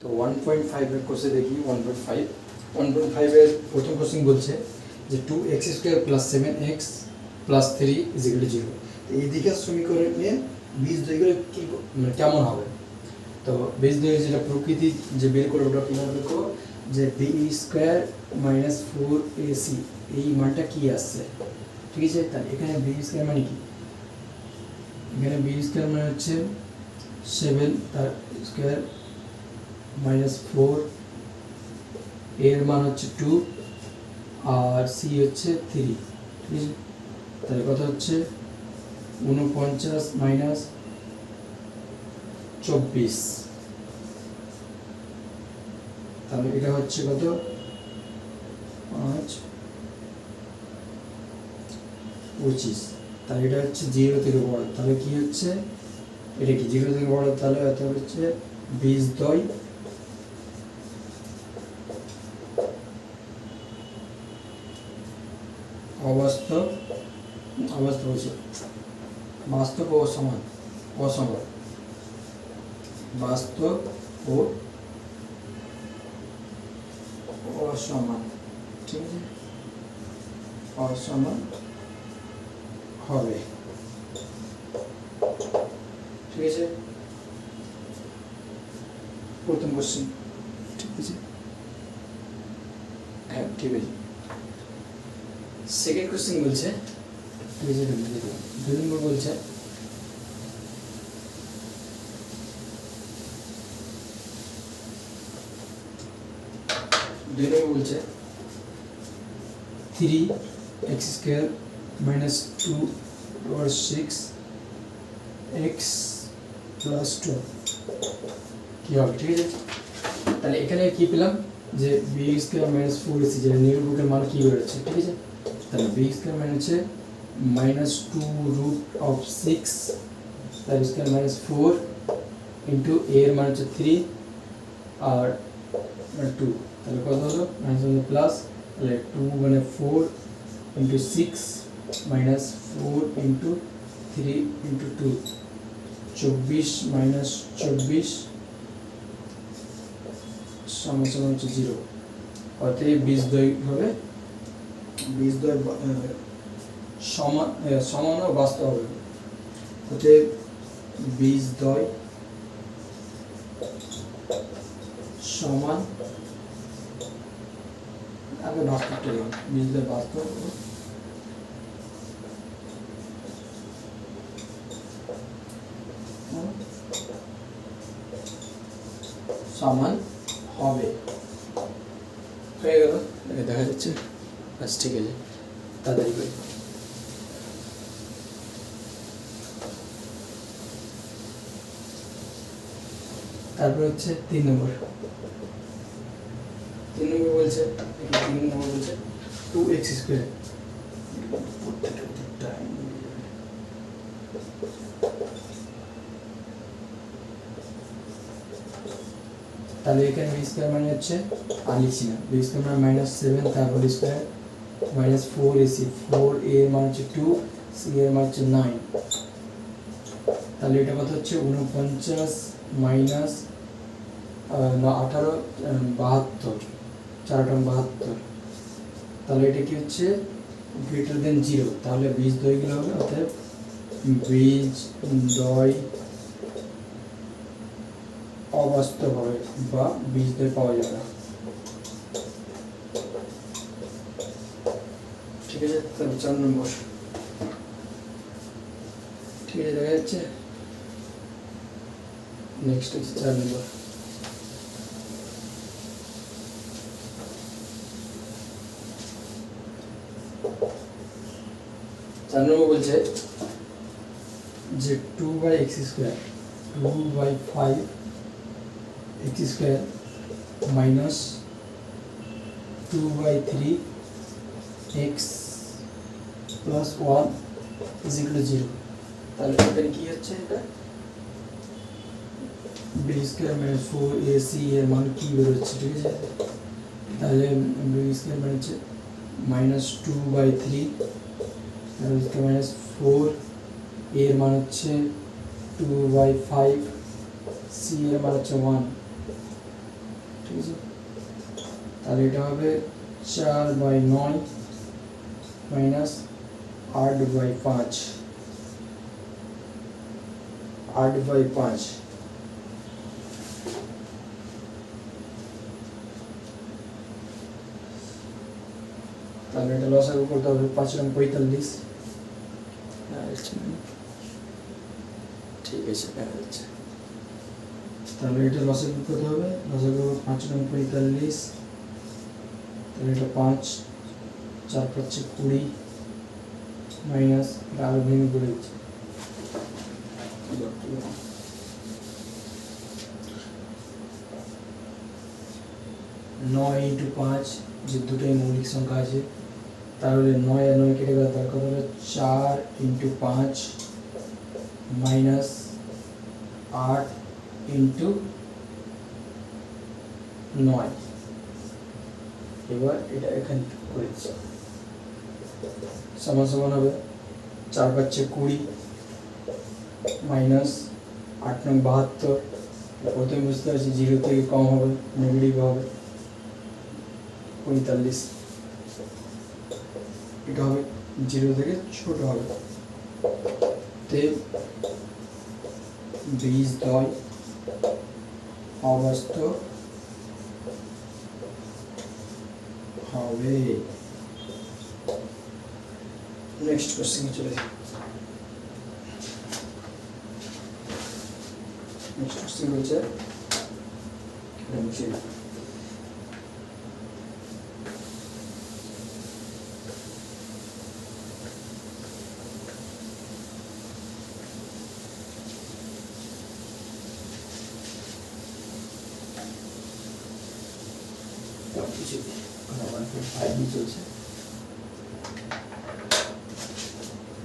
তো 1.5 এর কোর্সে দেখি 1.5 এর প্রথম কোশ্চেন বলছে যে 2x square plus 7x plus 3 is equal to 0। তো এই দিকের সমীকরণে বীজদ্বয়গুলো কি মানে কেমন হবে? তো বীজদ্বয় যেটা প্রকৃতি যে বের করে ওটা কীভাবে দেখো যে বি স্কোয়ার মাইনাস 4ac এই মানটা কি আসছে, ঠিক আছে? তাহলে এখানে বি স্কোয়ার মানে কি? এখানে বি স্কোয়ার মানে হচ্ছে 7 তার স্কোয়ার মাইনাস 4, এর মান হচ্ছে 2 আর সি হচ্ছে 3, ঠিক আছে? তাহলে কথা হচ্ছে 49 মাইনাস 24, তাহলে এটা হচ্ছে কত 5 25। তাহলে এটা হচ্ছে 0 থেকে বড়, তাহলে কি হচ্ছে এটা কি 0 থেকে বড়? তাহলে এটা হচ্ছে বীজদ্বয় অবাস্তব হচ্ছে বাস্তব ও অসমান বাস্তব ও অসমান, ঠিক আছে? অসমান হবে, ঠিক আছে? প্রথম কোশ্চেন, ঠিক আছে? হ্যাঁ, ঠিক আছে। সেকেন্ড কোশ্চেন বলছে, ঠিক আছে, 2 নম্বর বলছে বলছে 3x square minus 2 over 6x plus 2 কি হবে, ঠিক আছে? তাহলে এখানে কি পেলাম যে বি স্কোয়ার মাইনাস 4ac যেটা নির্ভুকের মান কি বেরোচ্ছে, ঠিক আছে? তাহলে বি স্কোয়ার মানে হচ্ছে মাইনাস 2 রুট অফ 6 তার স্কোয়ার মাইনাস 4 ইন্টু এর মান হচ্ছে 3 আর 2, তাহলে কত হলো মাইনাস প্লাস, তাহলে 2 মানে 4 into 6 minus 4 into 3 into 2 24 minus 24 সমান সমান হচ্ছে 0। অতএব বীজদ্বয় হবে বীজদ্বয় সমান ও বাস্তব হবে। অতএব বীজদ্বয় সমান, আগে বাস্তবটা লিখুন, বীজদ্বয় বাস্তব সমান হবে। হয়ে গেল, দেখা যাচ্ছে? আচ্ছা, ঠিক আছে, তাড়াতাড়ি করে। তারপর হচ্ছে 3 নম্বর বলছে 2x স্কোয়ার তাহলে এখানে বি স্কোয়ার মানে হচ্ছে আর লিখছি না, বি স্কোয়ার মানে মাইনাস 7 তারপর স্কোয়ার মাইনাস 4ac 4 এর মান হচ্ছে 2 সি এর মান হচ্ছে 9, তাহলে এটা কত হচ্ছে 49 মাইনাস 18 72 4 তাহলে এটা কি হচ্ছে গ্রেটার দেন 0, তাহলে বীজদ্বয়গুলো হবে, অর্থাৎ বীজদ্বয় অবাস্তব হবে বা বীজদ্বয় পাওয়া যাবে না, ঠিক আছে? তাহলে 4 নম্বর, ঠিক আছে, দেখা যাচ্ছে? নেক্সট হচ্ছে 4 নম্বর। 4 নম্বর বলছে যে 2/x square 2/5x square minus 2/3x plus 1 is equal to 0। তাহলে এখানে কি হচ্ছে? এটা বি স্কোয়ার মাইনাস 4ac এর মান কি বেরোচ্ছে, ঠিক আছে? তাহলে বি স্কোয়ার মানে হচ্ছে মাইনাস 2/3 তাহলে মাইনাস 4 এর মান হচ্ছে 2/5 সি এর মান হচ্ছে 1 ঠিক আছে, তাহলে এটা হবে 4/9 মাইনাস 8/5, 8/5। তাহলে এটা লসাগু করতে হবে 5 রং 45। ঠিক আছে, দেখা যাচ্ছে। তাহলে এটা লসাগু করতে হবে, লসাগু 5 রং 45, তাহলে এটা 5, 4 5 20 মাইনাস আরো ভেঙে পড়ে যাচ্ছে 9 × 5, যে দুটোই মৌলিক সংখ্যা আছে, তাহলে 9 আর 9 কেটে গেলে তার কত হলো 4 × 5 মাইনাস 8 × 9। এবার এটা এখানে করে দিচ্ছি, সমান সমান হবে 4 5 20 মাইনাস 8 9 72। প্রথমে বুঝতে পারছি 0 থেকে কম হবে, নেগেটিভ হবে 45। এটা হবে 0 থেকে ছোট হবে, তে 20 অবাস্তব হবে। নেক্সট কোশ্চেনে চলে যাই। নেক্সট কোশ্চেন হচ্ছে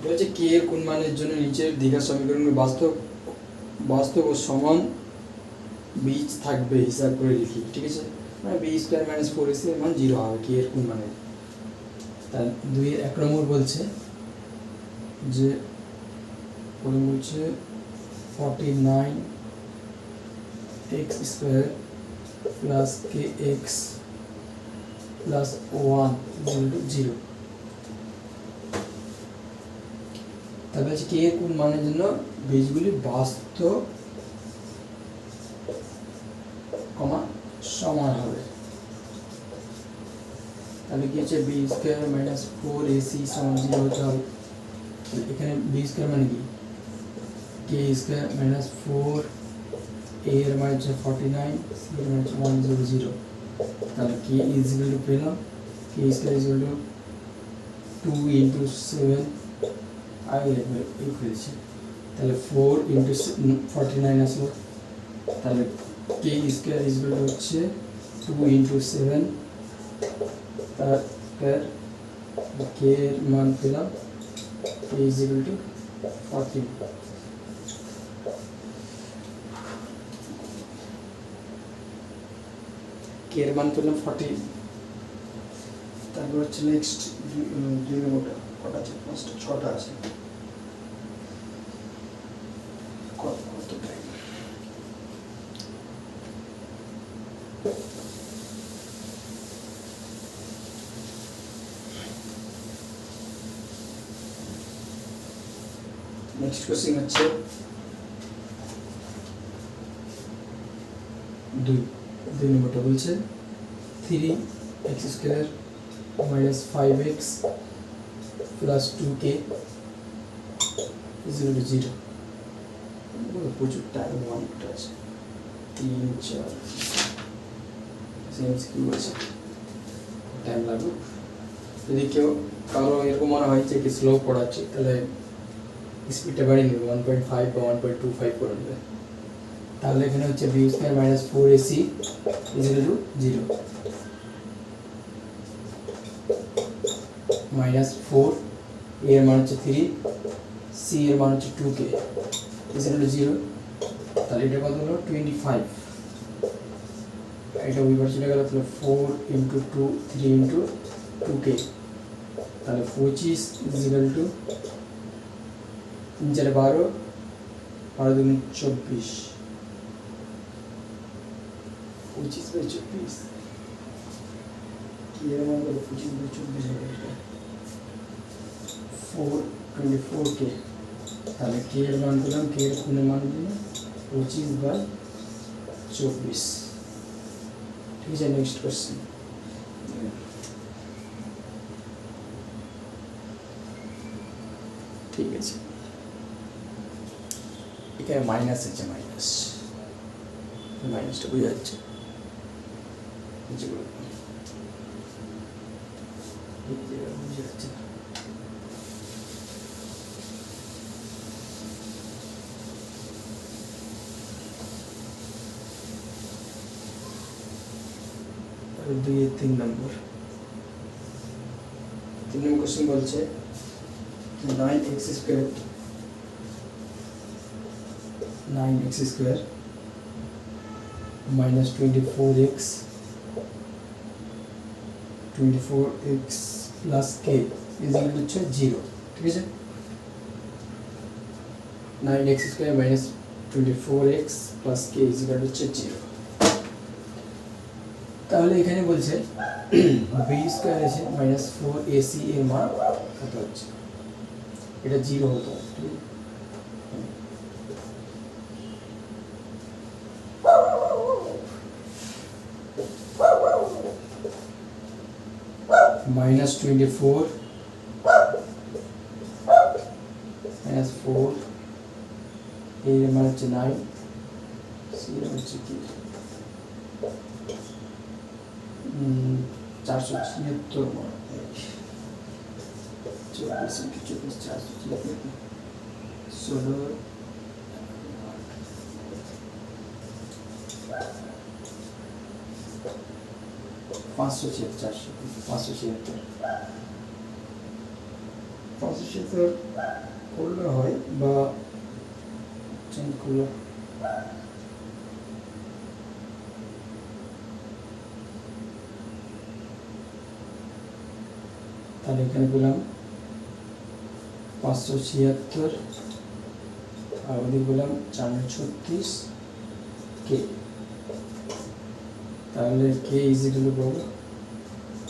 বলছে কে এর কোন মানের জন্য নিচের দ্বিঘাত সমীকরণগুলো বাস্তব ও সমান বীজ থাকবে হিসাব করে লিখি। ঠিক আছে, মানে বি স্কোয়ার মাইনাস 4ac এর মান 0 হবে কে এর কোন মানের। তার 2 এর 1 নম্বর বলছে যে প্রথম বলছে 49x² প্লাস kx প্লাস 1 0। তাহলে হচ্ছে কে এর কোন মানের জন্য বীজগুলি বাস্তব সমান হবে। তাহলে কি হচ্ছে বি স্কোয়ার মাইনাস 4ac সমান 0 হতে হবে। এখানে বি স্কোয়ার মানে কি কে স্কোয়ার মাইনাস 4 a এর মান হচ্ছে 49, c এর মান হচ্ছে 100। তাহলে কে ইজ ইকুয়াল টু পেলাম কে স্কোয়ার ইজ ইকুয়াল টু 2 × 7 আগে এই করেছি, তাহলে 4 × 49 আসলো। তাহলে কে স্কোয়ার ইজ ইকুয়াল টু হচ্ছে 2 × 7 তার স্কোয়ার, কে এর মান পেলাম কে ইজ ইকুয়াল টু 40। কে এর মান পেলাম 40। তারপর হচ্ছে নেক্সট 2 নম্বরটা কটা আছে, 5টা 6টা আছে। কত টাইম নেক্সট কোশ্চেন হচ্ছে 2 নম্বরটা বলছে 3x² minus 5x plus 2k is equal to 0। প্রচুর টাইম অনেকটা আছে, 3 4 সেন্স কি আছে, টাইম লাগবে। যদি কেউ কারো এরকম মনে হয় যে কি স্লো পড়াচ্ছে, তাহলে স্পিডটা বাড়িয়ে নেবে 1.5 বা 1.25 করে নেবে। তাহলে এখানে হচ্ছে B square minus 4ac is equal to 0 minus 4 a এর মান হচ্ছে 3, c এর মান হচ্ছে 2k ইজ ইকুয়াল টু 0। তাহলে এটা কত হলো 25। এটা ওই পাশে চলে গেল, তাহলে 4 × 2 3 × 2k, তাহলে 25 ইজ ইকুয়াল টু 3 4 12 12 2 24 25/24 কি এর মান কত 25/24 হবে এটা 424k তাহলে k এর মান দিলাম k এর কোণের মান দিলাম 25/24 ঠিক আছে নেক্সট কোশ্চেন ঠিক আছে এখানে মাইনাস আছে মাইনাসটা বোঝা যাচ্ছে যেগুলো বোঝা যাচ্ছে না দুই তিন নম্বর কোশ্চেন বলছে 9x square minus 24x plus k is equal to 0 ঠিক আছে 9x square minus 24x plus k is equal to 0 তাহলে এখানে বলছে b স্কয়ার আছে minus 4ac এর মান কত হচ্ছে এটা 0 হতো ঠিক minus 24 minus 4 এর মান হচ্ছে 9 c এর মান হচ্ছে কি 476 মান 16 576 করলে হয় বা চেঞ্জ করলে তাহলে এখানে পেলাম 576 আর ওদিকে পেলাম 436 কে তাহলে কে ইজ ইকুয়াল টু বলবো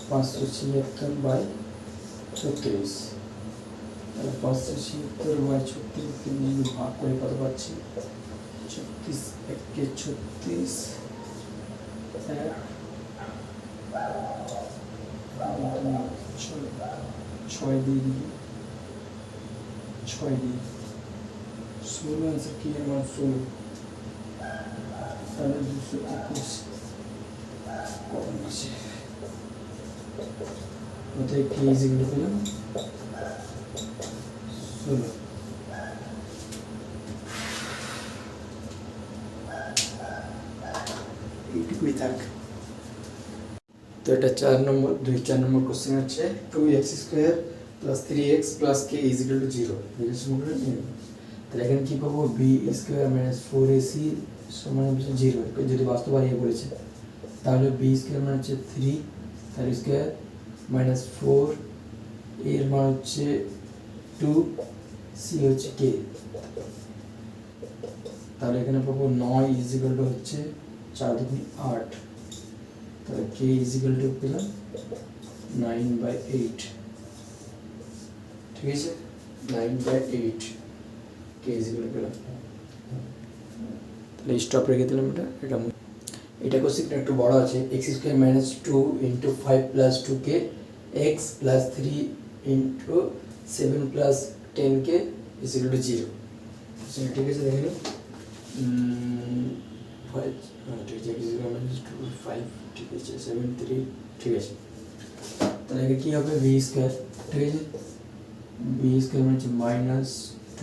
576/36 তাহলে 576/36 যদি ভাগ করে কত পাচ্ছি 36 1 36 ছয় দিয়ে দিই 16 आंसर की है 16 তাহলে 221 কমন আছে ওটাই কি ইজ ইকুয়াল টু 16 এইটুকুই থাক তো এটা 4 নম্বর কোশ্চেন আছে 2x square plus 3x plus k is equal to 0 relation করে নিন তাহলে এখানে কি পাবো b স্কয়ার মাইনাস 4ac সমান হচ্ছে 0 যদি বাস্তব বানিয়ে বলেছে তাহলে b স্কয়ার মানে হচ্ছে 3 তার স্কয়ার মাইনাস 4 এর মান হচ্ছে 2 c হচ্ছে k তাহলে এখানে পাবো 9 ইজ ইকুয়াল টু হচ্ছে 4 দুগুণ 8 তাহলে k ইজ ইকুয়াল টু পেলাম 9/8 ঠিক আছে 9/8 k ইজ ইকুয়াল টু পেলাম তাহলে স্টপ রেখে দিলাম এটা কোশ্চেন একটু বড় আছে x square minus 2 into 5 plus 2k x plus 3 into 7 plus 10k is equal to 0 ঠিক আছে দেখে নিন 5 ঠিক আছে x স্কয়ার মাইনাস 2 5 ঠিক আছে 7 3 ঠিক আছে তাহলে কি হবে v স্কয়ার ঠিক আছে v স্কয়ার মানে মাইনাস 2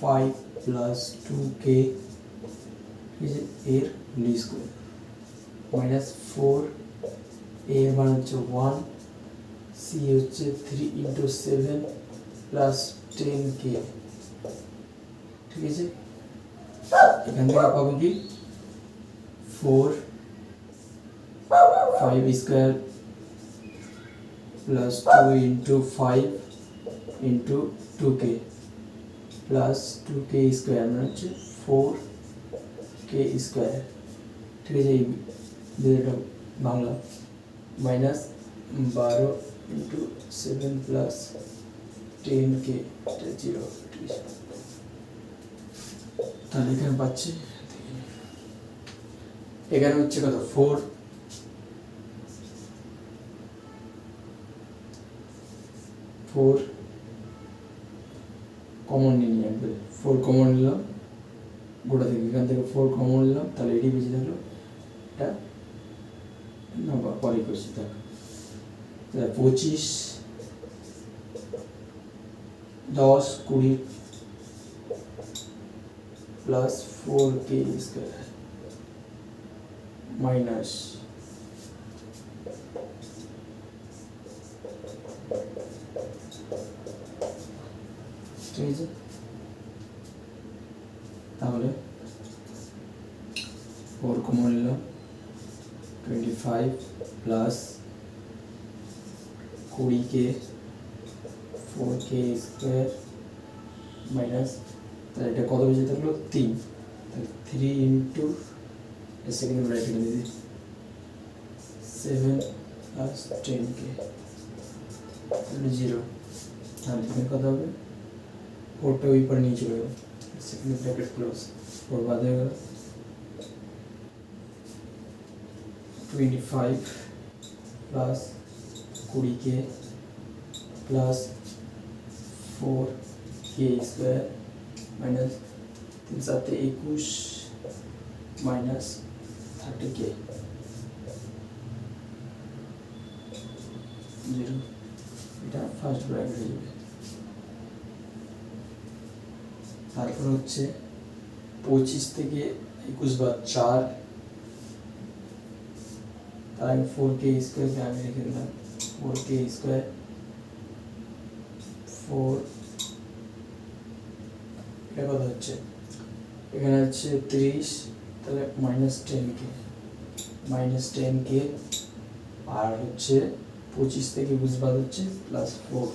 5 প্লাস 2k ঠিক আছে এর d স্কয়ার মাইনাস 4 এর মান হচ্ছে 1 c হচ্ছে 3 ইনটু 7 প্লাস 10k ঠিক আছে এখান থেকে পাবো কি 4 5 square plus 2 into 5 into 2k plus 2k square মানে হচ্ছে 4k স্কয়ার ঠিক আছে, এই এটা Bangla minus 12 into 7 plus 10k 0, ঠিক আছে। তাহলে এখানে পাচ্ছি, এখানে হচ্ছে কত 4 কমন নিয়ে নিয়ে 4 কমন নিলাম গোটা থেকে, এখান থেকে 4 কমন নিলাম, তাহলে এটি বেঁচে থাকলো, এটা না পরে করছি, তাহলে 25 10 20 প্লাস 4k স্কোয়ার মাইনাস ঠিক আছে। তাহলে 4 কমন নিলাম 25 plus 20k 4k square minus, তাহলে এটা কত বেঁচে থাকলো 3, তাহলে 3 ইন্টু সেকেন্ড ব্র্যাকেট দিয়ে 7 প্লাস 10k তাহলে 0, তাহলে এখানে কত হবে 4টা ওই পারে নিয়ে চলে গেল, সেকেন্ড ব্র্যাকেট ক্লোজ, 4 বাদ হয়ে গেল, 25 plus 20k plus 4k square minus 3 7 21 minus 30k 0, এটা ফার্স্ট ব্র্যাকেট হয়ে যাবে। তারপর হচ্ছে 25 থেকে 21 বাদ 4, তার আমি 4k স্কোয়ারকে আমি রেখে দিলাম, 4k স্কোয়ার 4, এটা কত হচ্ছে এখানে হচ্ছে 30, তাহলে মাইনাস 10k আর হচ্ছে 25 থেকে 21 বাদ হচ্ছে প্লাস 4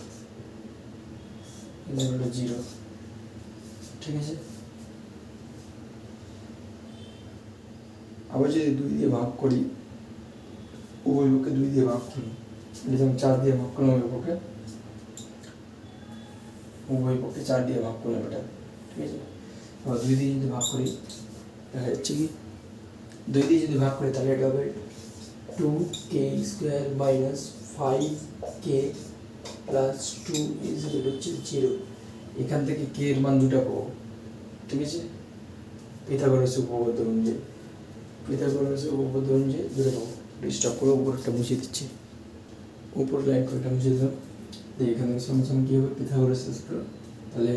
0, ঠিক আছে। আবার যদি 2 দিয়ে ভাগ করি, উভয় পক্ষে 2 দিয়ে ভাগ করি, এটা যেমন 4 দিয়ে ভাগ করলাম উভয় পক্ষে 4 দিয়ে ভাগ করলাম এটা, ঠিক আছে। আবার 2 দিয়ে যদি ভাগ করি তাহলে হচ্ছে কি 2 দিয়ে যদি ভাগ করি তাহলে এটা হবে 2k square minus 5k plus 2 হচ্ছে 0, এখান থেকে k এর মান দুটা পাবো, ঠিক আছে। পিথাগোরাসের উপপাদ্য অনুযায়ী দুটো পাবো, ডিস্টার্ব করে উপরটা মুছিয়ে দিচ্ছি, উপর লাইন করে এটা মুছিয়ে দিলাম, এখান থেকে সমান কী হবে পিথাগোরাসের সূত্র, তাহলে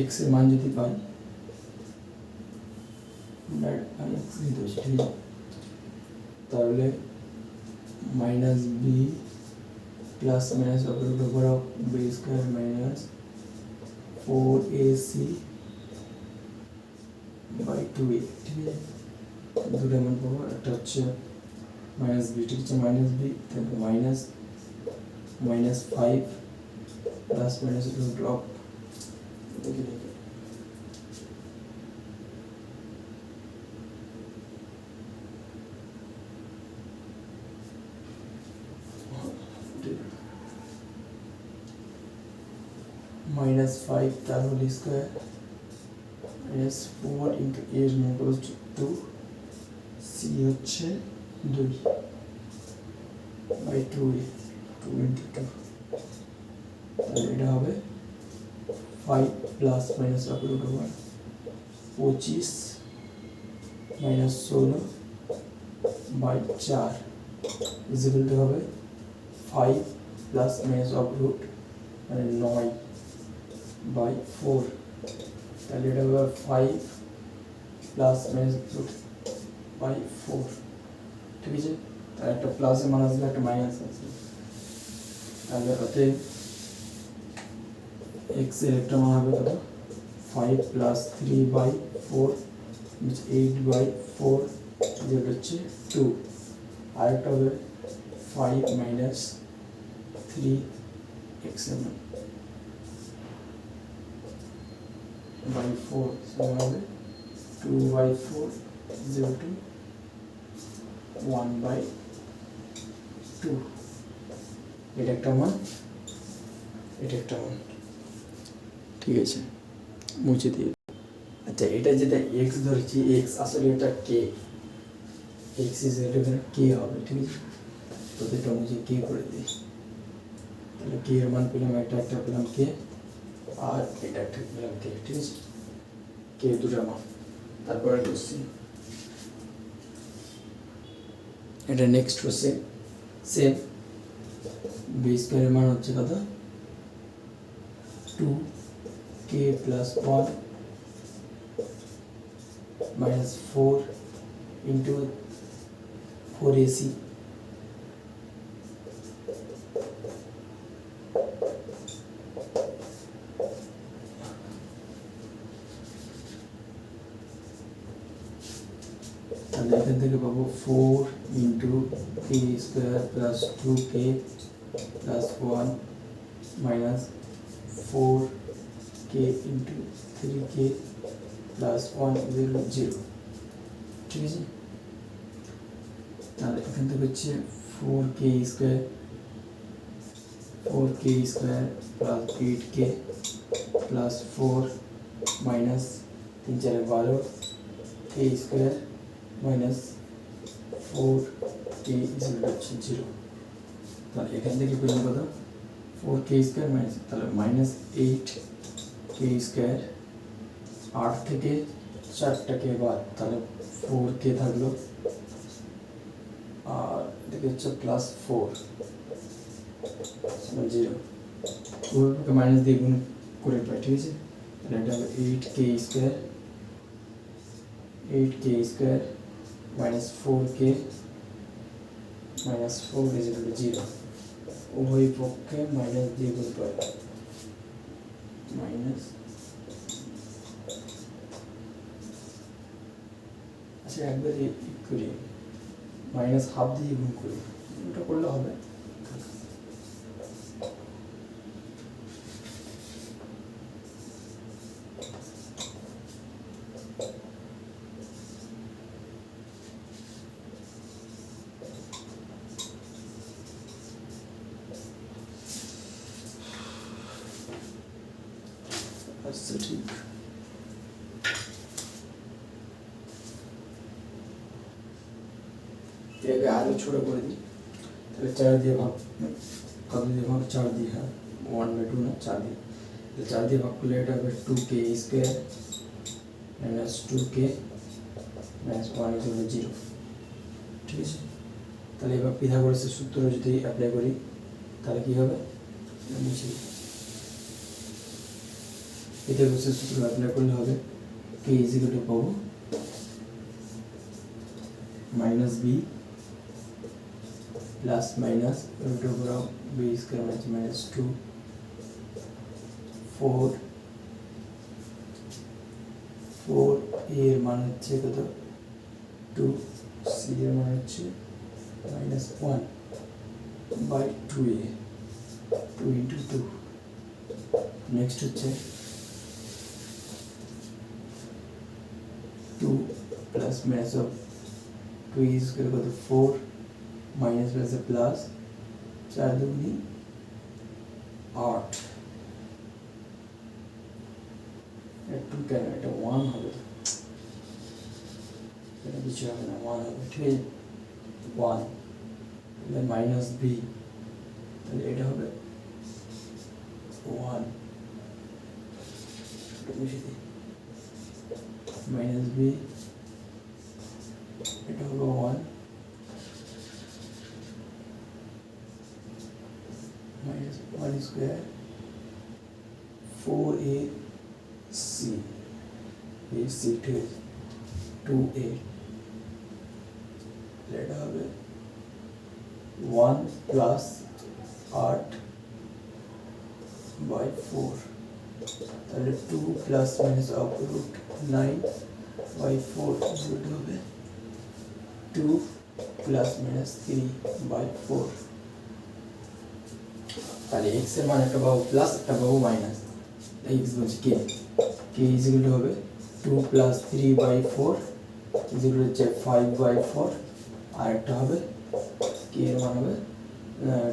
x এর মান যদি পাই x নিতে হচ্ছে, ঠিক আছে, তাহলে মাইনাস বি প্লাস মাইনাস ওপর B square minus 4ac by 2a, ঠিক আছে। দুটো মান পাবো, একটা হচ্ছে মাইনাস বি, ঠিক আছে, মাইনাস বি, তারপর মাইনাস 5 প্লাস মাইনাস ড্রপ দেখি মাইনাস 5 তার হোল স্কোয়ার মাইনাস 4 ইন্টু এর মান ইকুয়ালস টু 2, সি হচ্ছে 2 বাই 2a 2 ইন্টু 2, তাহলে এটা হবে 5 plus minus of root over 25 minus 16 by 4 is equal to হবে 5 প্লাস মাইনাস অফ রুট মানে 9 বাই 4, তাহলে এটা হবে 5 প্লাস মাইনাস রুট বাই 4, ঠিক আছে। তার একটা প্লাসে মান আসবে, একটা মাইনাস আছে, তাহলে অতএব x এর একটা মান হবে কত 5 প্লাস 3 বাই 4 8 বাই 4 যেটা হচ্ছে 2, আর একটা হবে 5 মাইনাস 3 x এর মান বাই 4 সমান হবে 2 বাই 4 0 to 1/2, এটা একটা মান, এটা একটা মান, ঠিক আছে, মুছে দিয়ে। আচ্ছা, এটা যেটা এক্স ধরেছি, এক্স আসলে এটা কে, এক্স ইজ এখানে কে হবে, ঠিক আছে, তো এটা মুছে কে করে দিই। তাহলে কে এর মান পেলাম একটা, একটা পেলাম কে, আর এটা একটা পেলাম কে, ঠিক আছে, কে দুটো মান। তারপরে কোশ্চেন, এটা নেক্সট কোশ্চেন, সেম বি স্কোয়ারের মান হচ্ছে কত, 2k + 1 - 4 into 4ac তাহলে এখান থেকে পাবো 4 into k square plus 2k plus 1 minus 4k into 3k plus 1 is equal to 0, ঠিক আছে। তাহলে এখান থেকে হচ্ছে 4k square plus 8k plus 4 minus 3 4 12 k square minus 4k is equal to 0। তাহলে এখান থেকে পেলাম কত, 4k square minus, তাহলে minus 8k square, 8 থেকে 4টাকে বাদ, তাহলে 4k থাকলো, আর এদিকে হচ্ছে প্লাস 4 0, ওকে মাইনাস দিয়ে গুণ করে পাই, ঠিক আছে। তাহলে এটা হবে 8k square minus 4k minus 4 is equal to 0, উভয় পক্ষে মাইনাস দিয়ে গুণ পাই, মাইনাস, আচ্ছা একবারে করি, মাইনাস হাফ দিয়ে গুণ করি, ওটা করলে হবে। আচ্ছা ঠিক, এটাকে আরো ছোট করে দিই, তাহলে 4 দিয়ে ভাগ, কত দিয়ে ভাগ, 4 দিয়ে, হ্যাঁ 1/2 না 4 দিয়ে, তাহলে 4 দিয়ে ভাগ করলে এটা হবে 2k square minus 2k minus 1 is equal to 0, ঠিক আছে। তাহলে এবার পিথাগোরাসের সূত্র যদি অ্যাপ্লাই করি তাহলে কি হবে, পিথাগোরাসের সূত্র অ্যাপ্লাই করলে হবে k is equal to পাবো -b plus minus root over of b square minus 2 4 এর মান হচ্ছে কত, 2, c এর মান হচ্ছে -1/2a, 2 into 2, নেক্সট হচ্ছে 2 plus minus of 2 is equal to 4 minus plus a plus 4 দুগুনি 8, এটা 2 কেন, এটা 1 হবে, এটা কিছু হবে না, 1 হবে, ঠিক আছে, 1 তাহলে মাইনাস b, তাহলে এটা হবে 1, এটা মুছে দিই, মাইনাস b, এটা হলো 1 minus 1 square 4ac, ac 2a, এটা হবে 1 plus 8/4, তাহলে 2 plus minus of root 9/4 হবে 2 plus minus 3/4, তাহলে x এর মান একটা পাবো প্লাস, একটা পাবো মাইনাস, x বলছি k is equal to হবে 2 plus 3/4 যেগুলো হচ্ছে 5/4, আর একটা হবে কি এর মান হবে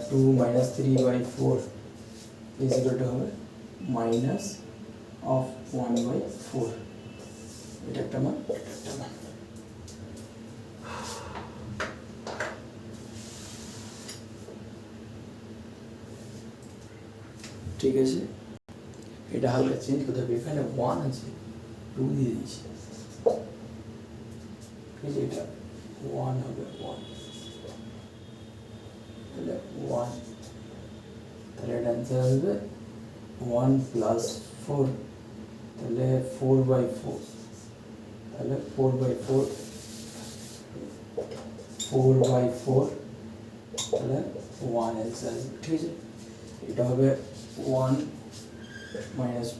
2 - 3/4 ইজিক্যাল হবে মাইনাস অফ 1/4। এটা একটা মান, এটা একটা মান। ঠিক আছে, এটা হালকা চেঞ্জ করতে হবে, এখানে 1 আছে 2 দিয়ে দিয়েছি, ঠিক আছে, এটা 1 হবে 1, তাহলে 1, তাহলে এটা অ্যান্সার আসবে 1 + 4, তাহলে 4/4, তাহলে 4/4, তাহলে 1 অ্যান্সার আসবে, ঠিক আছে। এটা হবে 1 -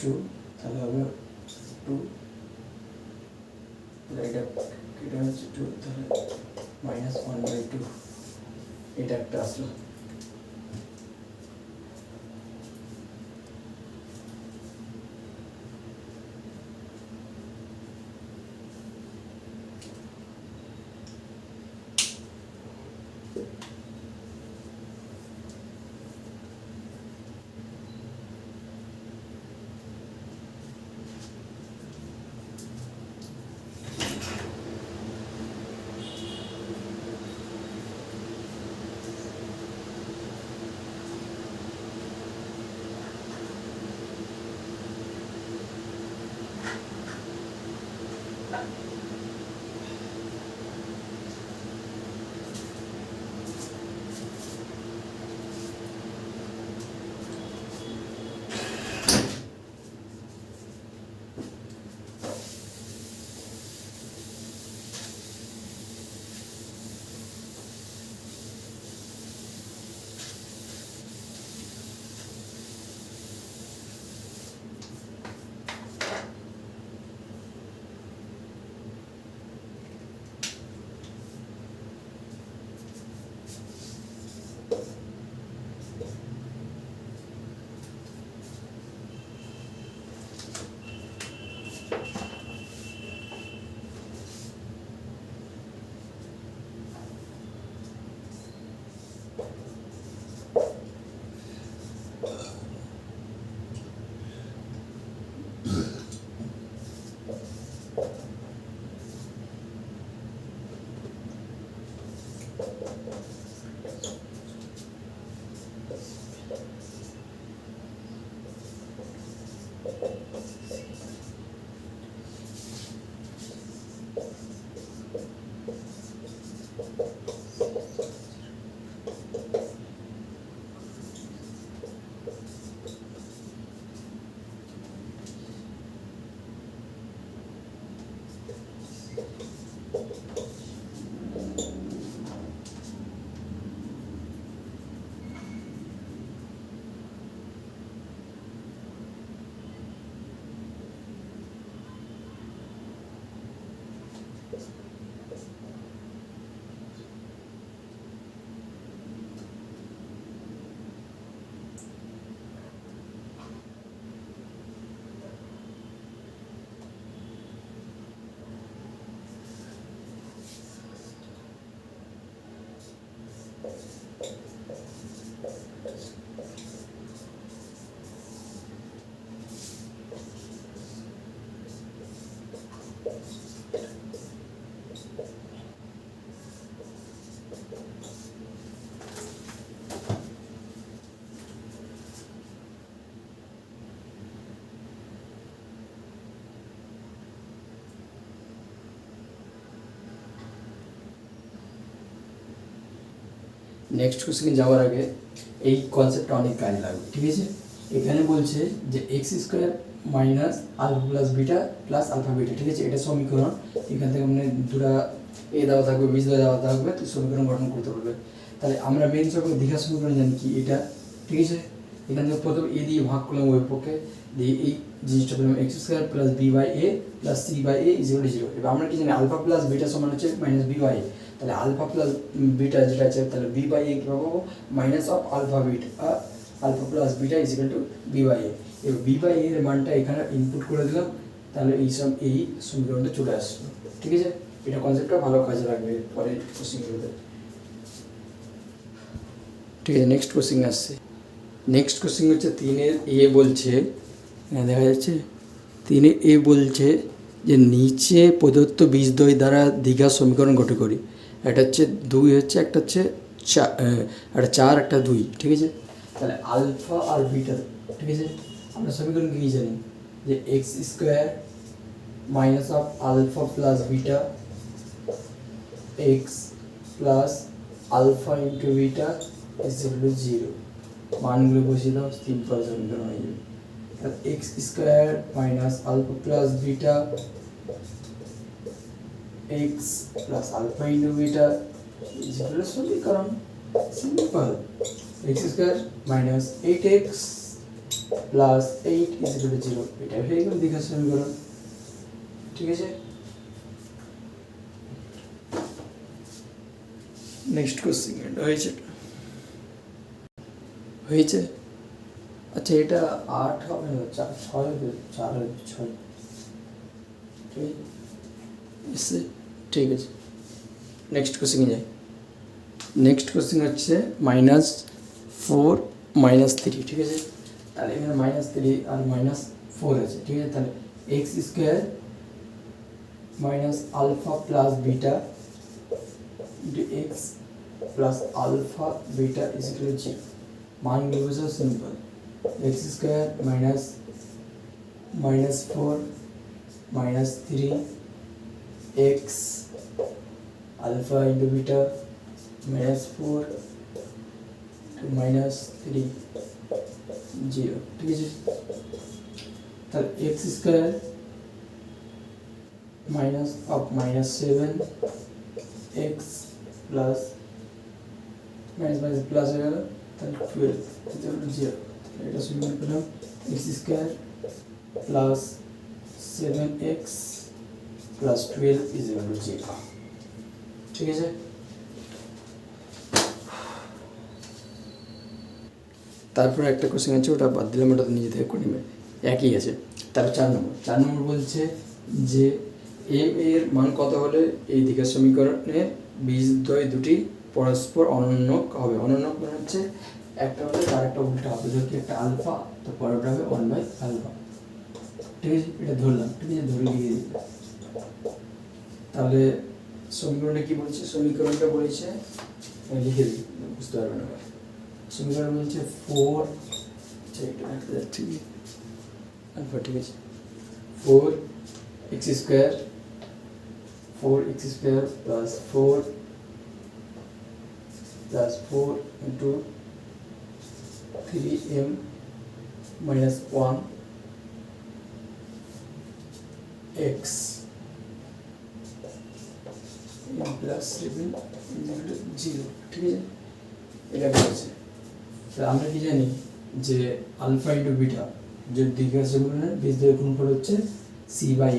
2, তাহলে হবে 2, তাহলে এটা হচ্ছে 2, তাহলে -1/2, এটা একটা আসলো। নেক্সট কোশ্চেনে যাওয়ার আগে এই কনসেপ্টটা অনেক কাজে লাগবে, ঠিক আছে। এখানে বলছে যে x² - α + β + α β, ঠিক আছে, এটা সমীকরণ। এখান থেকে মানে দুটা এ দেওয়া থাকবে, বীজ দেওয়া থাকবে, তো সমীকরণ গঠন করতে পারবে। তাহলে আমরা মেন সকল দীঘা সমীকরণ জানি কি এটা, ঠিক আছে। এখান থেকে প্রথম এ দিয়ে ভাগ করলাম ওই পক্ষে, দিয়ে এই জিনিসটা পেলাম x² + b/a + c/a = 0। এবার আমরা কি জানি α + β সমান হচ্ছে -b/a, তাহলে α + β যেটা আছে, তাহলে b/a কি পাবো মাইনাস অফ আলফা + β = b/a। এবার b/a এর মানটা এখানে ইনপুট করে দিলাম, তাহলে এই সমীকরণটা চলে আসলো, ঠিক আছে। এটা কনসেপ্টটা ভালো কাজে লাগবে পরে কোশ্চেনগুলোতে। ঠিক আছে, নেক্সট কোশ্চেন আসছে। নেক্সট কোশ্চেন হচ্ছে 3-এর এ বলছে, দেখা যাচ্ছে 3-এর এ বলছে যে নিচে প্রদত্ত বীজদ্বয় দ্বারা দ্বিঘাত সমীকরণ গঠন করি। একটা হচ্ছে 2 হচ্ছে, একটা হচ্ছে একটা 4, একটা 2, ঠিক আছে। তাহলে আলফা আর বিটা, ঠিক আছে, আমরা সমীকরণ কি জানি যে x square minus of alpha plus beta x plus alpha into beta is equal to 0। মানগুলো বসিয়ে দাও, সিম্পল সমীকরণ হয়ে যাবে। তাহলে x square minus alpha plus beta x plus alpha into beta is equal to সমীকরণ simple. X square minus 8x plus 8 is equal to 0। এটা হয়ে গেল দ্বিঘাত সমীকরণ, ঠিক আছে। নেক্সট কোশ্চেন হয়েছে। আচ্ছা, এটা 8 হবে না, 6 হবে, 4 হবে, 6, ঠিক আছে। নেক্সট কোশ্চেনে যাই। নেক্সট কোশ্চেন হচ্ছে -4 -3, ঠিক আছে। তাহলে এখানে -3 আর -4 আছে, ঠিক আছে। তাহলে x square minus alpha plus beta into X plus alpha beta is equal to 0। মানগুলো বোঝাও simple. X square minus -4 -3 X alpha into beta -4 to -3 0, ঠিক আছে। তাহলে x square minus of -7 X plus minus plus হয়ে গেল, তাহলে 12 0। এটা সমান পেলাম X square plus 7x plus 12 is equal to 0, ঠিক আছে। তারপরে একটা কোশ্চেন আছে, ওটা বাদ দিলাম, ওটা তো নিজে থেকে করে নেবে, একই আছে। তারপর 4 নম্বর বলছে যে এম এর মান কত হলে এই দ্বিঘাত সমীকরণের বীজদ্বয় দুটি পরস্পর অনন্য হবে। অনন্য মানে হচ্ছে একটা হলে তার একটা উল্টা হবে। ধর কি একটা আলফা, তো পরেরটা হবে 1/আলফা, ঠিক আছে। এটা ধরলাম, ঠিক আছে, ধরে লিখে দিই। তাহলে সমীকরণটা কি বলছে? সমীকরণটা বলেছে, লিখে দিই, বুঝতে পারবে না। সমীকরণ বলছে 4, আলফা, ঠিক আছে, 4x square plus 4 into 3m minus 1 x plus 7 0, ঠিক আছে। এটা বলছে। তাহলে আমরা কি জানি যে আলফা ইন্টু বিটা যে দ্বিঘাত সমীকরণের বীজদ্বয় গুণফল হচ্ছে c/a।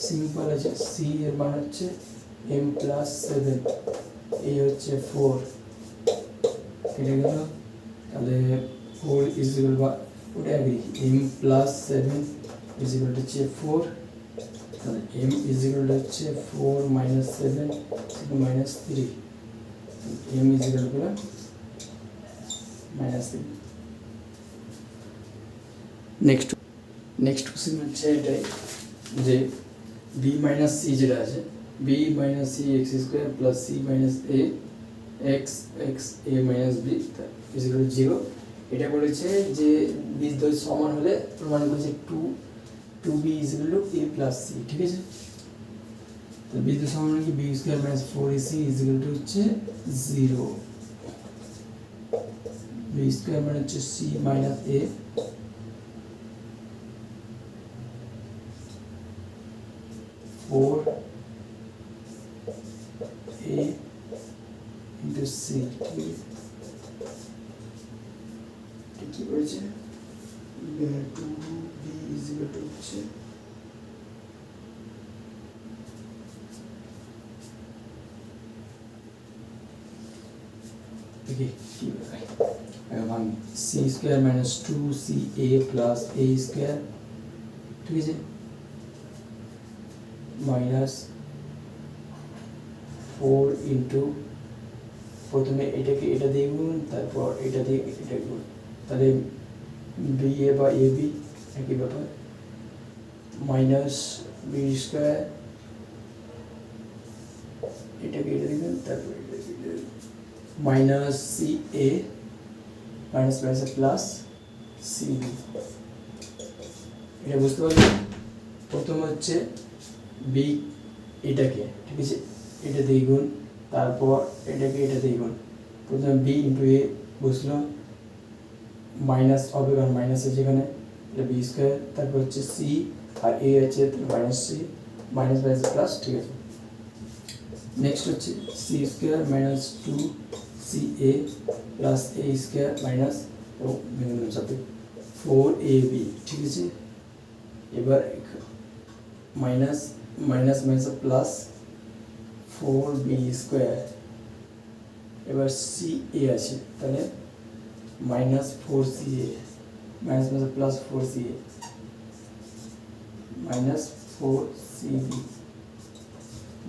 সিম্পল আছে, c এর মান হচ্ছে m প্লাস 7, এই হচ্ছে 4, কেটে গেল। তাহলে 4 ইজ ইকুয়াল বা ওটা agree, m plus 7 is equal to 4। তাহলে m ইজ ইকুয়াল টু হচ্ছে 4 minus 7 minus 3, m is equal to -3। Next question হচ্ছে এটাই যে b মাইনাস c যেটা আছে, b minus c X square plus c minus a X a minus b is equal to 0। এটা বলেছে যে বীজদ্বয় সমান হলে প্রমাণ করেছে 2b is equal two a plus c, ঠিক আছে। তো বীজদ্বয় সমান হলে কি b square minus 4ac is equal to হচ্ছে 0। b স্কোয়ার মানে হচ্ছে c minus a a into c, কি বলছে 2b is equal to হচ্ছে দেখি কি হয়। এখন c square minus 2ca plus a square, ঠিক আছে, মাইনাস ফোর ইন্টু প্রথমে এটাকে এটা দিয়ে গুণ, তারপর এটা দিয়ে এটা গুণ, তাহলে বি এ বা এ বি একই ব্যাপার, মাইনাস বি স্কোয়ার, এটাকে এটা দিবেন, তারপর minus c a, minus minus plus c b. এটা বুঝতে পারলেন? প্রথম হচ্ছে বি এটাকে, ঠিক আছে, এটা দিয়ে গুণ, তারপর এটাকে এটা দিয়ে গুণ, প্রথমে বি ইন্টু এ বুঝলো, মাইনাস হবে কারণ মাইনাস আছে এখানে, এটা বি স্কোয়ার, তারপর হচ্ছে সি আর এ আছে minus c, minus minus plus, ঠিক আছে। নেক্সট হচ্ছে c square minus two c a plus a square minus সাথে ফোর এ বি, ঠিক আছে। এবার minus minus minus plus four b square, এবার সি এ আছে তাহলে minus four c a, minus minus plus four c a minus four c b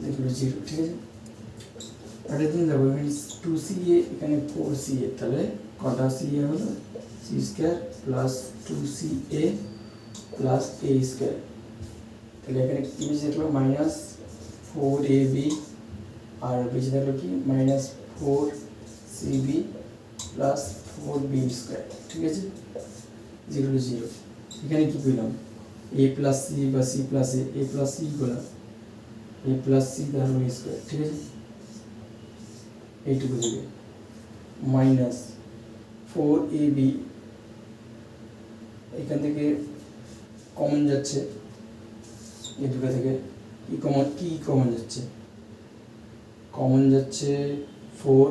দেখলো zero, ঠিক আছে। এটা দিন দেখো এখানে টু সি এ, এখানে ফোর সি এ, তাহলে কটা সি এ হলো, c square plus two c a plus a square, তাহলে এখানে কি বেশি থাকলো মাইনাস ফোর এ বি, আর বেশি থাকলো কি minus four c b plus four b square, ঠিক আছে, জিরো জিরো। এখানে কি পেলাম এ প্লাস সি বা c plus a plus c করলাম, এ প্লাস সি তার হোল স্কোয়ার, ঠিক আছে, এইটুকু থেকে মাইনাস ফোর এ বি, এখান থেকে কমন যাচ্ছে, এই দুটো থেকে কি কমন যাচ্ছে, কমন যাচ্ছে ফোর,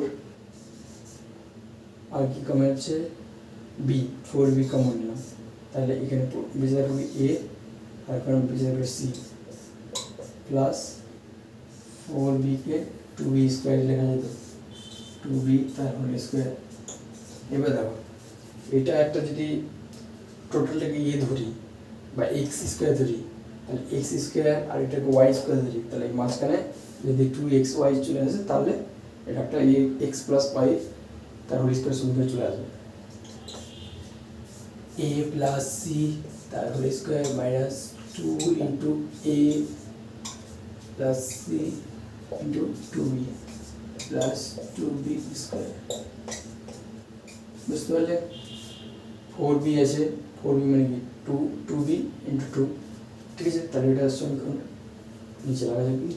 আর কি কমন যাচ্ছে বি, ফোর বি কমন নিলাম, তাহলে এখানে বেঁচে থাকবে এ, আর এখানে বেঁচে থাকবে সি, প্লাস ফোর বিকে টু বি স্কোয়ার লেখা যেত, টু বি তার হোল স্কোয়ার। এবার দেখো এটা একটা যদি টোটালটাকে ইয়ে ধরি বা এক্স স্কোয়ার ধরি, তাহলে এক্স স্কোয়ার আর এটাকে ওয়াই স্কোয়ার ধরি, তাহলে এই মাঝখানে যদি টু এক্স ওয়াই চলে আসে তাহলে এটা একটা এক্স প্লাস ওয়াই তার হোল স্কোয়ার সমীকরণ চলে আসবে, এ প্লাস সি তার whole square minus two into a plus c into two b plus two b square. বুঝতে পারলে? ফোর বি আছে, ফোর বি মানে কি টু বি ইন্টু টু, ঠিক আছে, তাহলে এটা সমীকরণ নিচে লাগা যাবে,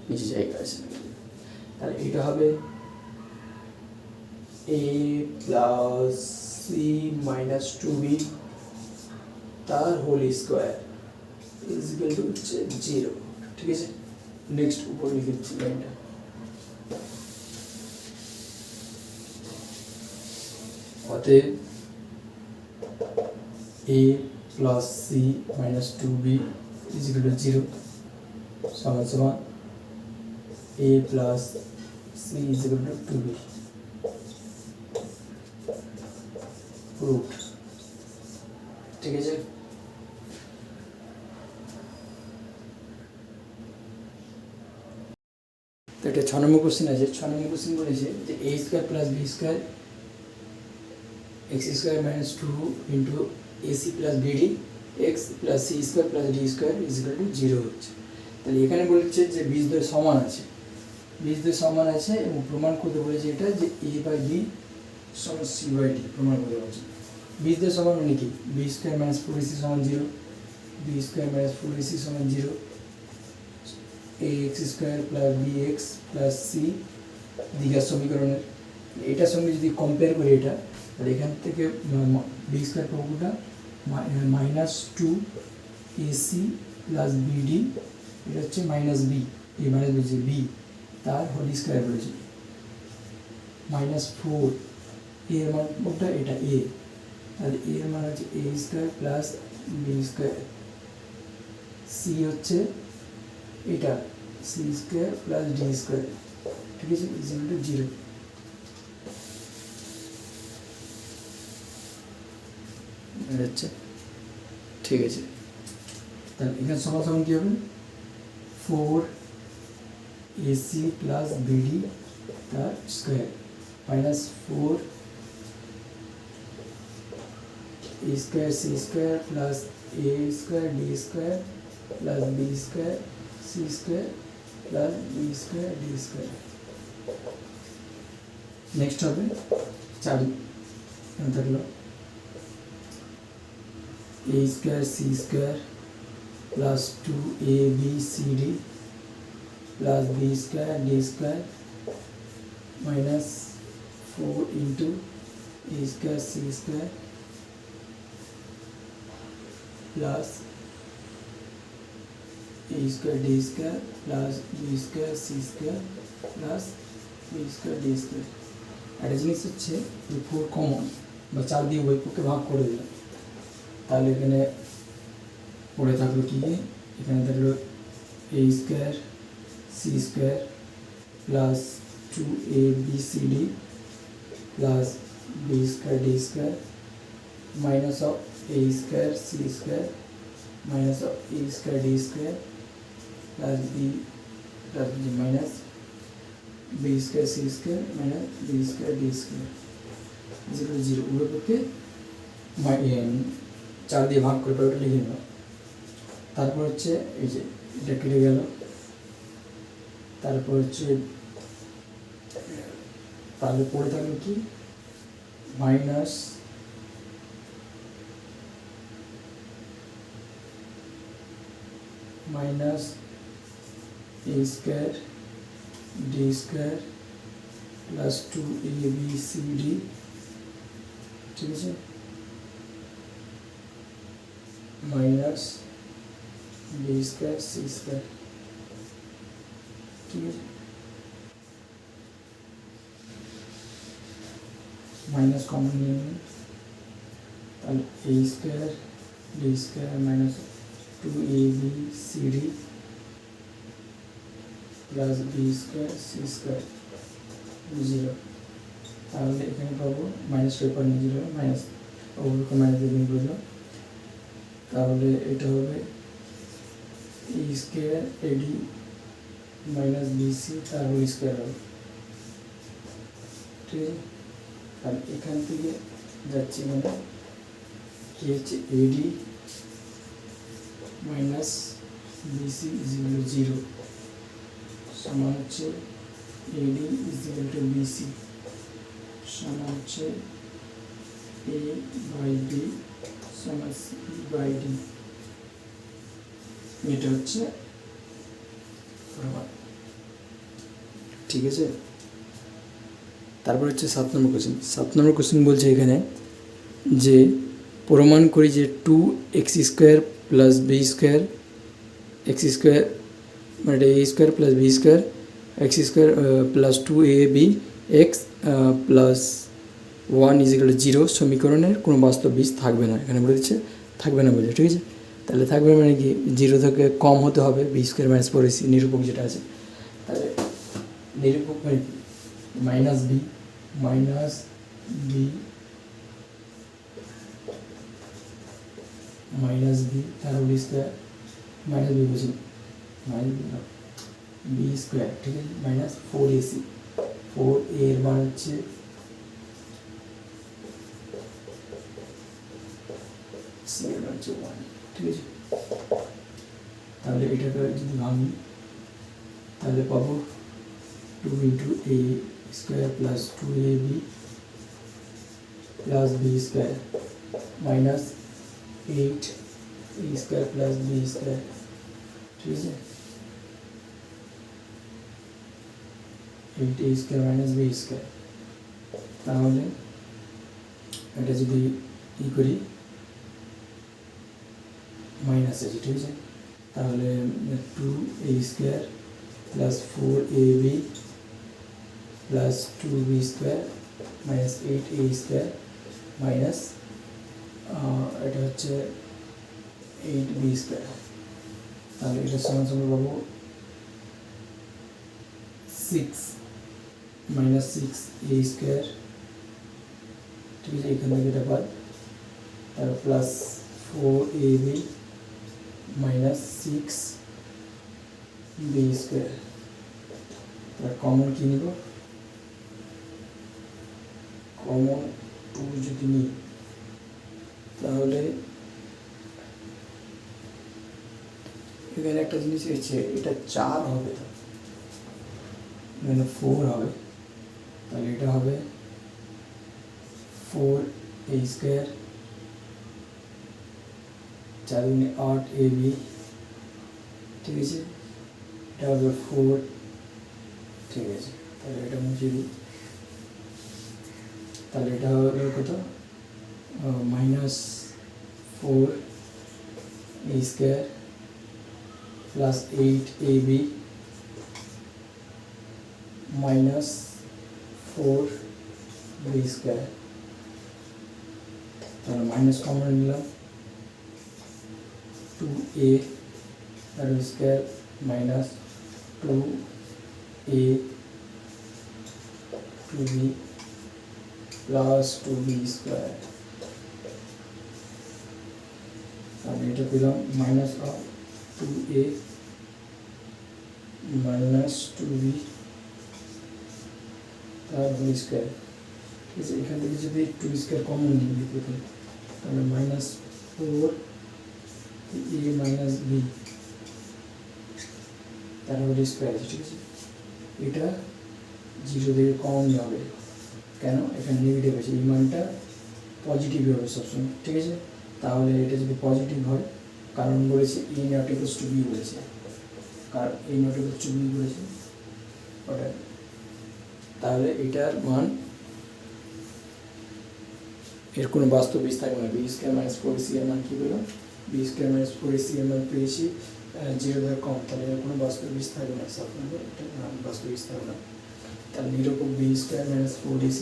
নিচে জায়গা আছে, তাহলে এটা হবে A plus C minus two B তার whole square is equal to হচ্ছে জিরো, ঠিক আছে। নেক্সট উপর লিখে দিচ্ছি লাইনটা, অতএব A plus C minus two B is equal to zero সমান সমান A plus C is equal to two B, proved, ঠিক আছে। তো এটা 6 নম্বর কোশ্চেন আছে। 6 নম্বর কোশ্চেন বলেছে যে a square plus B square x square minus two into a c plus b d x plus c square plus d square is equal to zero হচ্ছে। তাহলে এখানে বলেছে যে বীজদ্বয় সমান আছে, বীজদ্বয় সমান আছে এবং প্রমাণ করতে বলেছে এটা যে এ বাই বি সমান সি বাই ডি প্রমাণ করতে বলেছে। বীজদ্বয় সমান মানে কি, b square minus four a c সমান zero, b square minus four a c সমান zero, a x square plus b x plus c দীঘার সমীকরণের এটার সঙ্গে যদি কম্পেয়ার করি এটা, তাহলে এখান থেকে বি স্কোয়ার পাবোটা minus two a c plus b d, এটা হচ্ছে মাইনাস বি, এই মাইনাস বলছে বি তার হোল স্কোয়ার বলেছে, মাইনাস ফোর এর মানটা এটা এ, তাহলে এর মান হচ্ছে a square plus B square, c হচ্ছে এটা c square plus d square, ঠিক আছে, ইজ ইকুয়াল টু জিরো। হচ্ছে ঠিক আছে, তাহলে এখানে সমান সমান কী হবে, ফোর AC প্লাস BD তার square minus 4 A square C square plus A square D square plus B square C square plus B square D square. Next হবে 4 থাকলো A square C square plus 2ABCD plus B square D square minus 4 into A square C square plus A square D square plus B square C square plus B square D square. একটা জিনিস হচ্ছে এই 4 common বা 4 দিয়ে উভয় পক্ষে ভাগ করে দিলাম, তাহলে এখানে পড়ে থাকলো কি, এখানে থাকলো A square C square plus 2ABCD plus B square D square minus of A square C square minus of A square D square plus B plus minus B square C square minus B square D square যেগুলো 0 উভয় পক্ষে 4 দিয়ে ভাগ করে ওটা লিখে নেব। তারপর হচ্ছে এই যে এটা কেটে গেল, তারপর হচ্ছে তাহলে পড়ে থাকলো কি minus minus A square D square plus 2ABCD, ঠিক আছে, minus B square C square, ঠিক আছে, মাইনাস কমন নিয়ে নিন, তাহলে A square D square minus 2ABCD plus B square C square 0, তাহলে এখানে পাবো মাইনাস পেপার নিয়ে 0 মাইনাস ওগুলোকে মাইনাস দিয়ে বুঝলাম, তাহলে এটা হবে E square AD minus BC তার হোল স্কোয়ার হবে, ঠিক আছে। আর এখান থেকে যাচ্ছি মানে কি হচ্ছে AD minus BC is equal to 0 সমান হচ্ছে AD ইজিক্যাল টু BC সমান হচ্ছে A বাই B সমান C বাই D, এটা হচ্ছে প্রমাণ, ঠিক আছে। তারপর হচ্ছে 7 নম্বর কোশ্চেন। 7 নম্বর কোশ্চেন বলছে এখানে যে প্রমাণ করি যে 2x square plus B square x square মানে A square plus B square x square plus 2AB X plus 1 is equal to 0 সমীকরণের কোনো বাস্তব বীজ থাকবে না, এখানে বলে দিচ্ছে থাকবে না বলে, ঠিক আছে। তাহলে থাকবে মানে কি 0 থেকে কম হতে হবে B স্কোয়ার মাইনাস 4AC নিরূপক যেটা আছে, তাহলে নিরূপক মানে কি minus B minus B minus B তার হোল স্কোয়ার মাইনাস B বলছি মাইনাস B স্কোয়ার, ঠিক আছে, মাইনাস 4AC 4A এর মান হচ্ছে C এর মান হচ্ছে 1, ঠিক আছে। তাহলে এটাকে যদি ভাঙি তাহলে পাবো 2 into A square plus 2AB plus B square minus 8 A square plus B square, ঠিক আছে, 8 A square minus B square. তাহলে এটা যদি ই করি মাইনাস আছে, ঠিক আছে, তাহলে 2A square plus 4AB plus 2B square minus 8A square minus এটা হচ্ছে 8B স্কোয়ার, তাহলে এটা সমান সমান পাবো 6 মাইনাস 6A স্কোয়ার, ঠিক আছে, এখান থেকে এটা পাই, তারপর plus 4AB minus 6B square, তাহলে কমন কী নিব, কমন 2 যদি নিই তাহলে এখানে একটা জিনিস হচ্ছে এটা 4 হবে, তো এখানে 4 হবে, তাহলে এটা হবে 4a² 4 × 8 ab, ঠিক আছে, এটা হবে 4, ঠিক আছে, তাহলে এটা মুছে দিই, তাহলে এটা হবে কত, -4a² plus 8ab minus 4b², তাহলে মাইনাস কমন নিলাম 2a² minus 2a 2b plus 2b², তাহলে এটা পেলাম minus of 2a minus 2b তার হোল স্কোয়ার, ঠিক আছে, এখান থেকে যদি 2² কমন নিই দিতে, তাহলে -4a মাইনাস b তার হোল স্কোয়ার, ঠিক আছে, এটা 0 থেকে কমন হবে, কেন, এখানে নেগেটিভ আছে, এই মানটা পজিটিভ হবে সবসময়, ঠিক আছে, তাহলে এটা যদি পজিটিভ হয়, কারণ বলেছে a not equals to b বলেছে, কারণ a not equals to b বলেছে ওটা, তাহলে এটার মান এর কোনো বাস্তব বীজ থাকবে না, b² - 4ac এর মান কী পেলাম, b² - 4ac এর মান পেয়েছি 0 কম, তাহলে এর কোনো বাস্তব বীজ থাকবে না, আপনাদের এটা বাস্তব বীজ থাকবে না, তাহলে নিরূপক b² - 4ac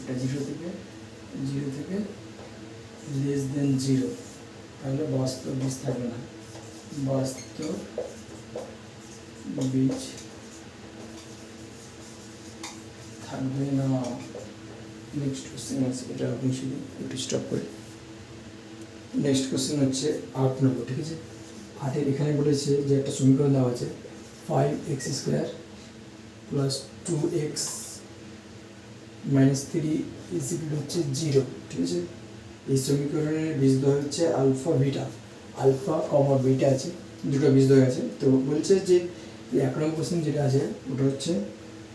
এটা 0 থেকে লেস দেন 0, তাহলে বাস্তব বীজ থাকবে না, বাস্তব বীজ থাকবে না। নেক্সট কোশ্চেন আছে, এটা আপনি শুধু একটু স্টপ করে, নেক্সট কোশ্চেন হচ্ছে 8 নম্বর, ঠিক আছে, 8-এর এখানে বলেছে যে একটা সমীকরণ দেওয়া আছে 5x² প্লাস 2x মাইনাস 3 হচ্ছে 0, ঠিক আছে, এই সমীকরণের বীজদ্বয় হচ্ছে alpha beta, alpha comma beta আছে, দুটো বীজদ্বয় আছে, তো বলছে যে 1 নম্বর কোশ্চেন যেটা আছে ওটা হচ্ছে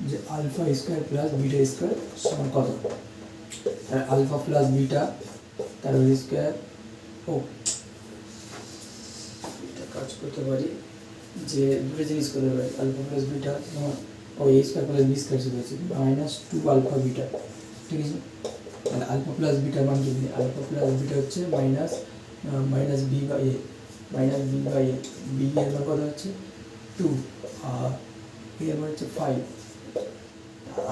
যে alpha square plus beta square সমান কত, তার আলফা প্লাস বিটা তার হোল স্কোয়ার, ও এটা কাজ করতে পারি যে দুটো জিনিস করতে পারি, আলফা প্লাস বিটা ও a² প্লাস b² হচ্ছে -2 আলফা বিটা, ঠিক আছে, তাহলে আলফা প্লাস বিটা মান কি, আলফা প্লাস বিটা হচ্ছে minus b by a, b এর মান কত হচ্ছে 2 আর a এর মান হচ্ছে 5,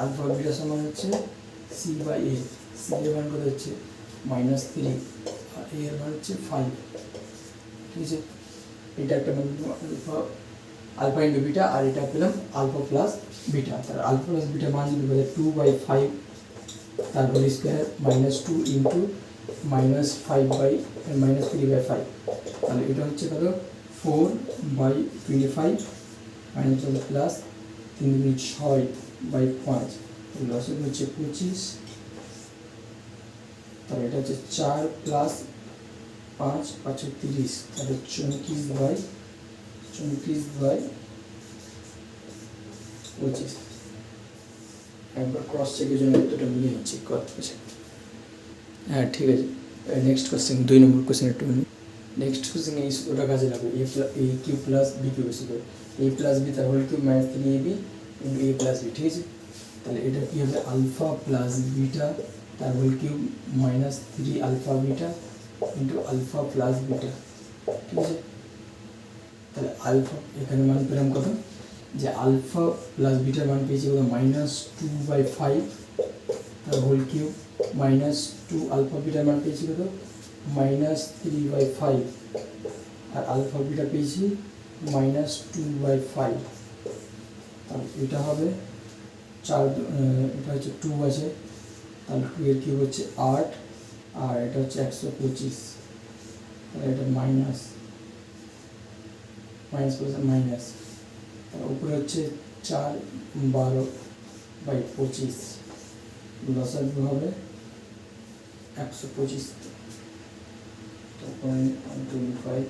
আলফা বিটা সমান হচ্ছে c বাই a, c এর মান কত হচ্ছে -3 আর a এর মান হচ্ছে 5, ঠিক আছে, এটা একটা মান আলফা ইন্টু বিটা, আর এটা পেলাম আলফা প্লাস বিটা, তার আলফা প্লাস বিটা মান যদি বলে 2/5 তার হোল স্কোয়ার -2 ইন্টু -3/5, তাহলে এটা হচ্ছে কত 4/25 প্লাস 3/6/5, লসে হচ্ছে 25, তাহলে এটা হচ্ছে 4 প্লাস 5 5 30, তাহলে 34/25, একবার ক্রস চেকের জন্য উত্তরটা মিলে নিচ্ছি কত আছে, হ্যাঁ ঠিক আছে। নেক্সট কোশ্চেন 2 নম্বর কোশ্চেন একটু নেক্সট কোশ্চেন এই সূত্রটা কাজে লাগবে, a cube plus b cube সূত্র, a প্লাস b তার whole cube minus 3ab into a plus b, ঠিক আছে, তাহলে এটা কী হবে আলফা প্লাস বিটা তার whole cube minus 3 alpha beta into alpha plus beta, ঠিক আছে, তাহলে আলফা এখানে মান পেলাম কত, যে আলফা প্লাস বিটার মান পেয়েছি কত -2/5 তার হোল কিউব -2 আলফা বিটার মান পেয়েছি কত -3/5 আর আলফা বিটা পেয়েছি -2/5, তাহলে এটা হবে 4, এটা হচ্ছে 2 আছে, তাহলে 2 এর কিউব হচ্ছে 8 আর এটা হচ্ছে 125, তাহলে এটা মাইনাস মাইনাস উপরে হচ্ছে 4/12/25, লসাগু হবে 125। তো 125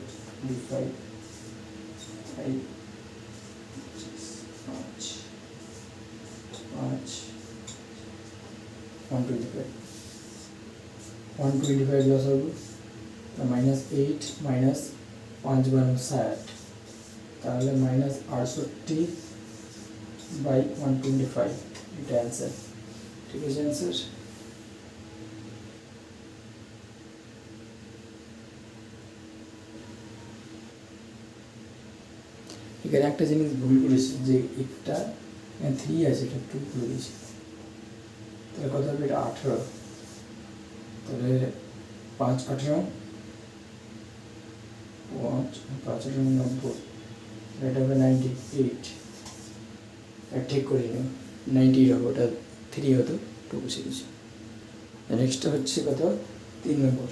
5 5 5 125 লসাগু, -8 মাইনাস 5/60, তাহলে -68/125, এটা অ্যান্সার। ঠিক আছে অ্যান্সার। এখানে একটা জিনিস ভুল করেছি, যে একটা 3 আছে, এটা 2 করে দিয়েছি, তাহলে কত হবে, এটা 18, তাহলে 5 18 5 18 90, এটা হবে 98, ঠিক করে নিন 90 হবে, ওটা 3 হতো, 2 বসে দিয়েছি। নেক্সটটা হচ্ছে কত, 3 নম্বর,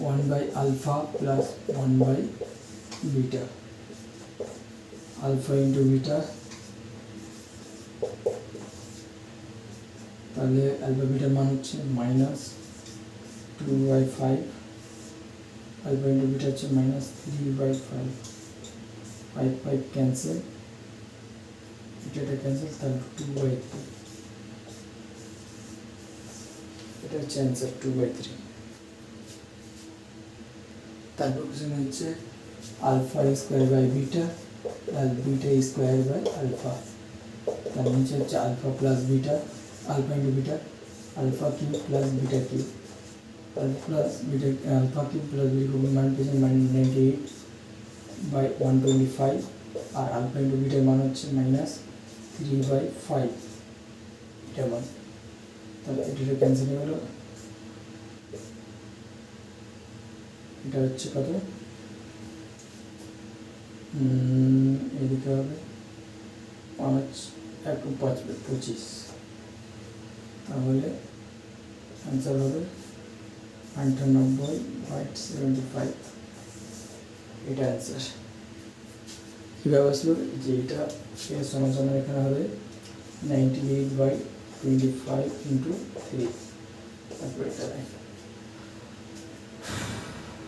1/α প্লাস 1/β, আলফা ইন্টু বিটা, তাহলে আলফা বিটার মান হচ্ছে -2/5, আলফা ইন্টু বিটা হচ্ছে -3/5, 5 5 ক্যান্সেল, এটা ক্যান্সেল, তাহলে 2/3, এটা হচ্ছে অ্যান্সার 2/3। তারপর কোশ্চেন হচ্ছে alpha square by beta plus beta square by alpha, তার নিচে হচ্ছে alpha plus beta, alpha into beta, alpha cube plus beta cube, alpha cube plus beta cube মান পেয়েছেন -98/125, আর আলফা ইন্টু বিটার মান হচ্ছে -3/5, এটা মান, তাহলে এটা ক্যান্সেল হয়ে গেল। এটা হচ্ছে কত, এদিকে হবে 5 1 5 25, তাহলে অ্যান্সার হবে 98/75, এটা অ্যান্সার। কীভাবে আসলো, যে এটা এর সমান এখানে হবে 98/25 × 3, তারপরে এটা